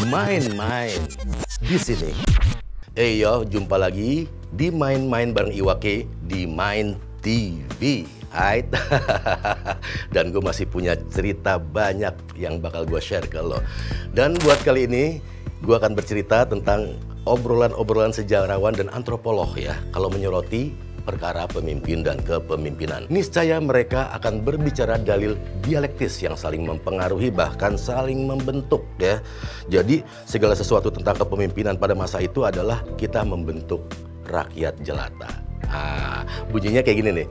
main-main di sini. Yo, jumpa lagi di main-main bareng Iwake di Main TV. Hai, dan gue masih punya cerita banyak yang bakal gue share ke lo. Dan buat kali ini, gue akan bercerita tentang obrolan-obrolan sejarawan dan antropolog ya. Kalau menyoroti perkara pemimpin dan kepemimpinan. Niscaya mereka akan berbicara dalil dialektis yang saling mempengaruhi bahkan saling membentuk ya. Jadi segala sesuatu tentang kepemimpinan pada masa itu adalah kita membentuk rakyat jelata. Bunyinya kayak gini nih.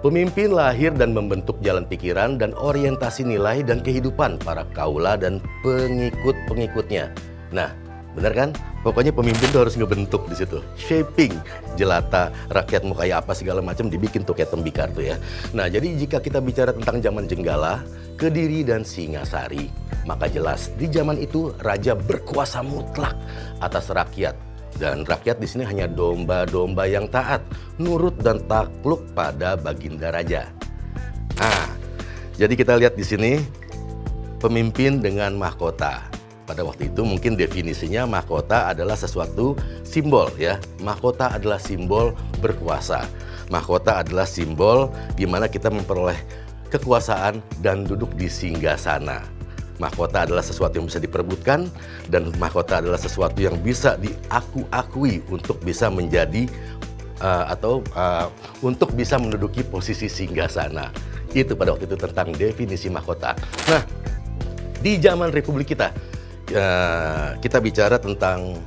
Pemimpin lahir dan membentuk jalan pikiran dan orientasi nilai dan kehidupan para kaula dan pengikut-pengikutnya. Nah, bener kan? Pokoknya pemimpin tuh harus ngebentuk di situ, shaping jelata rakyat mau kayak apa segala macam dibikin tuh kayak tembikar tuh ya. Nah, jadi jika kita bicara tentang zaman Jenggala, Kediri dan Singasari, maka jelas di zaman itu raja berkuasa mutlak atas rakyat. Dan rakyat di sini hanya domba-domba yang taat, nurut dan takluk pada baginda raja. Nah, jadi kita lihat di sini pemimpin dengan mahkota. Pada waktu itu mungkin definisinya mahkota adalah sesuatu simbol ya. Mahkota adalah simbol berkuasa. Mahkota adalah simbol di mana kita memperoleh kekuasaan dan duduk di singgasana. Mahkota adalah sesuatu yang bisa diperebutkan dan mahkota adalah sesuatu yang bisa diakui untuk bisa menjadi untuk bisa menduduki posisi singgasana. Itu pada waktu itu tentang definisi mahkota. Nah, di zaman Republik kita bicara tentang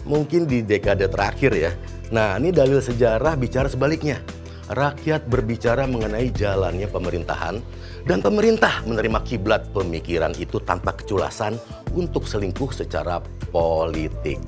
mungkin di dekade terakhir ya. Nah, ini dalil sejarah bicara sebaliknya. Rakyat berbicara mengenai jalannya pemerintahan dan pemerintah menerima kiblat pemikiran itu tanpa keculasan untuk selingkuh secara politik.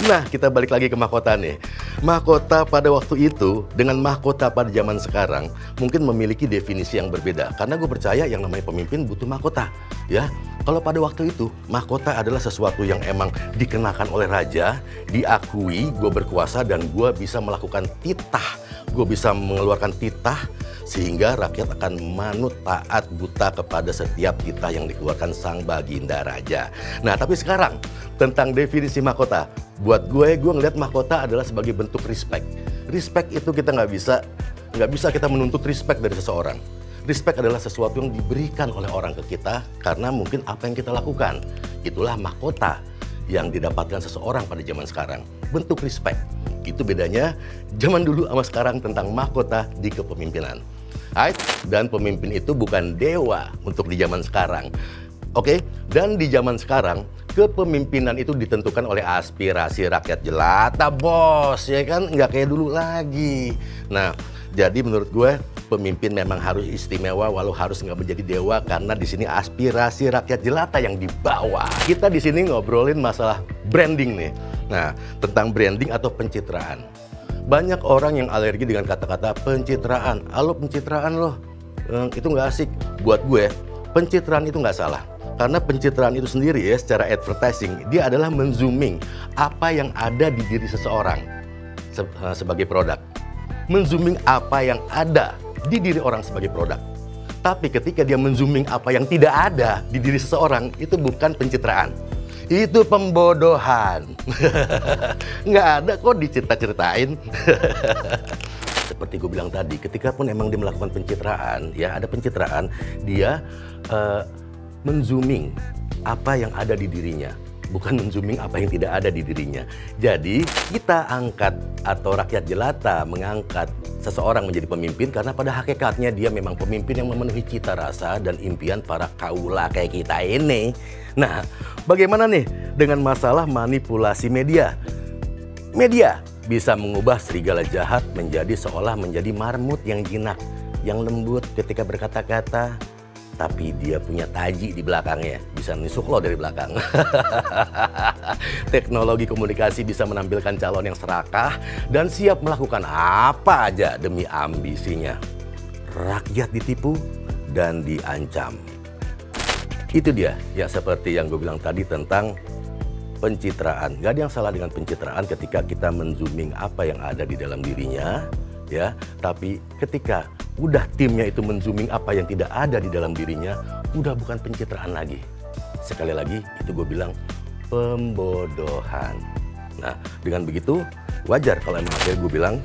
Nah, kita balik lagi ke mahkota nih. Mahkota pada waktu itu dengan mahkota pada zaman sekarang mungkin memiliki definisi yang berbeda. Karena gue percaya yang namanya pemimpin butuh mahkota. Ya, kalau pada waktu itu mahkota adalah sesuatu yang emang dikenakan oleh raja, diakui gue berkuasa dan gue bisa melakukan titah. Gue bisa mengeluarkan titah sehingga rakyat akan manut taat buta kepada setiap titah yang dikeluarkan sang baginda raja. Nah, tapi sekarang tentang definisi mahkota. Buat gue ngelihat mahkota adalah sebagai bentuk respect. Respect itu kita nggak bisa kita menuntut respect dari seseorang. Respect adalah sesuatu yang diberikan oleh orang ke kita karena mungkin apa yang kita lakukan. Itulah mahkota yang didapatkan seseorang pada zaman sekarang. Bentuk respect. Itu bedanya zaman dulu sama sekarang tentang mahkota di kepemimpinan. Dan pemimpin itu bukan dewa untuk di zaman sekarang. Oke, dan di zaman sekarang kepemimpinan itu ditentukan oleh aspirasi rakyat jelata, bos, ya kan? Nggak kayak dulu lagi. Nah, jadi menurut gue pemimpin memang harus istimewa walau harus nggak menjadi dewa karena di sini aspirasi rakyat jelata yang dibawa. Kita di sini ngobrolin masalah branding nih. Nah, tentang branding atau pencitraan. Banyak orang yang alergi dengan kata-kata pencitraan. Halo pencitraan loh, itu nggak asik. Buat gue, pencitraan itu nggak salah. Karena pencitraan itu sendiri ya secara advertising, dia adalah menzooming apa yang ada di diri seseorang sebagai produk. Menzooming apa yang ada di diri orang sebagai produk. Tapi ketika dia menzooming apa yang tidak ada di diri seseorang, itu bukan pencitraan. Itu pembodohan. Nggak ada kok dicerita-ceritain. Seperti gue bilang tadi, ketika pun emang dia melakukan pencitraan, ya ada pencitraan, dia menzooming apa yang ada di dirinya, bukan menzooming apa yang tidak ada di dirinya. Jadi kita angkat atau rakyat jelata mengangkat seseorang menjadi pemimpin karena pada hakikatnya dia memang pemimpin yang memenuhi cita rasa dan impian para kaula kayak kita ini. Nah, bagaimana nih dengan masalah manipulasi media? Media bisa mengubah serigala jahat menjadi seolah menjadi marmut yang jinak, yang lembut ketika berkata-kata, tapi dia punya taji di belakangnya, bisa nusuk lo dari belakang. Teknologi komunikasi bisa menampilkan calon yang serakah dan siap melakukan apa aja demi ambisinya. Rakyat ditipu dan diancam. Itu dia, ya seperti yang gue bilang tadi tentang pencitraan. Gak ada yang salah dengan pencitraan ketika kita menzooming apa yang ada di dalam dirinya, ya. Tapi ketika udah timnya itu menzooming apa yang tidak ada di dalam dirinya, udah bukan pencitraan lagi. Sekali lagi, itu gue bilang pembodohan. Nah, dengan begitu wajar kalau emang akhirnya gue bilang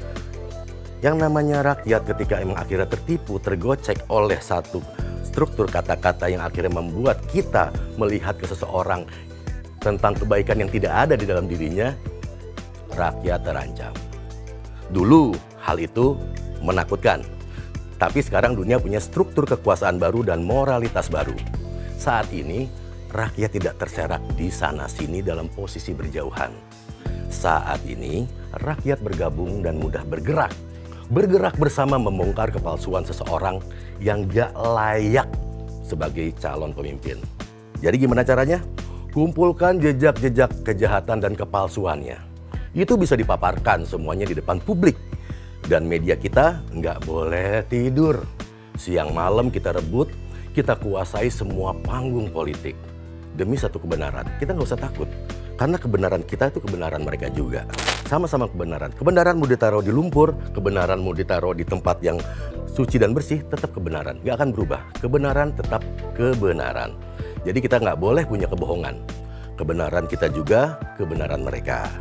yang namanya rakyat ketika emang akhirnya tertipu, tergocek oleh satu struktur kata-kata yang akhirnya membuat kita melihat ke seseorang tentang kebaikan yang tidak ada di dalam dirinya, rakyat terancam. Dulu hal itu menakutkan, tapi sekarang dunia punya struktur kekuasaan baru dan moralitas baru. Saat ini rakyat tidak terserak di sana-sini dalam posisi berjauhan. Saat ini rakyat bergabung dan mudah bergerak. Bergerak bersama membongkar kepalsuan seseorang yang gak layak sebagai calon pemimpin. Jadi gimana caranya? Kumpulkan jejak-jejak kejahatan dan kepalsuannya. Itu bisa dipaparkan semuanya di depan publik. Dan media kita nggak boleh tidur. Siang malam kita rebut, kita kuasai semua panggung politik. Demi satu kebenaran, kita nggak usah takut. Karena kebenaran kita itu kebenaran mereka juga. Sama-sama kebenaran. Kebenaran mau ditaruh di lumpur, kebenaran mau ditaruh di tempat yang suci dan bersih, tetap kebenaran. Nggak akan berubah. Kebenaran tetap kebenaran. Jadi kita nggak boleh punya kebohongan. Kebenaran kita juga, kebenaran mereka.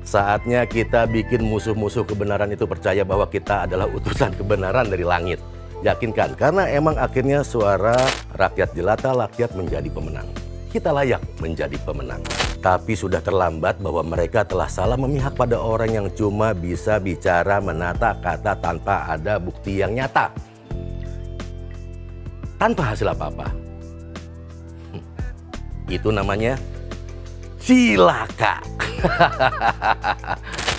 Saatnya kita bikin musuh-musuh kebenaran itu percaya bahwa kita adalah utusan kebenaran dari langit. Yakinkan, karena emang akhirnya suara rakyat jelata, rakyat menjadi pemenang. Kita layak menjadi pemenang. Tapi sudah terlambat bahwa mereka telah salah memihak pada orang yang cuma bisa bicara menata kata tanpa ada bukti yang nyata. Tanpa hasil apa-apa. Itu namanya cilaka.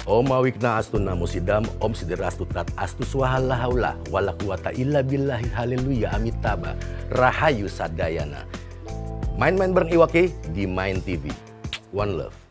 Om awikna astun namusidam, om siderastu tat astu swahala haula wala quwata illa billahi haleluya amitaba rahayu sadayana. Main-main bareng Iwake di Main TV. One love.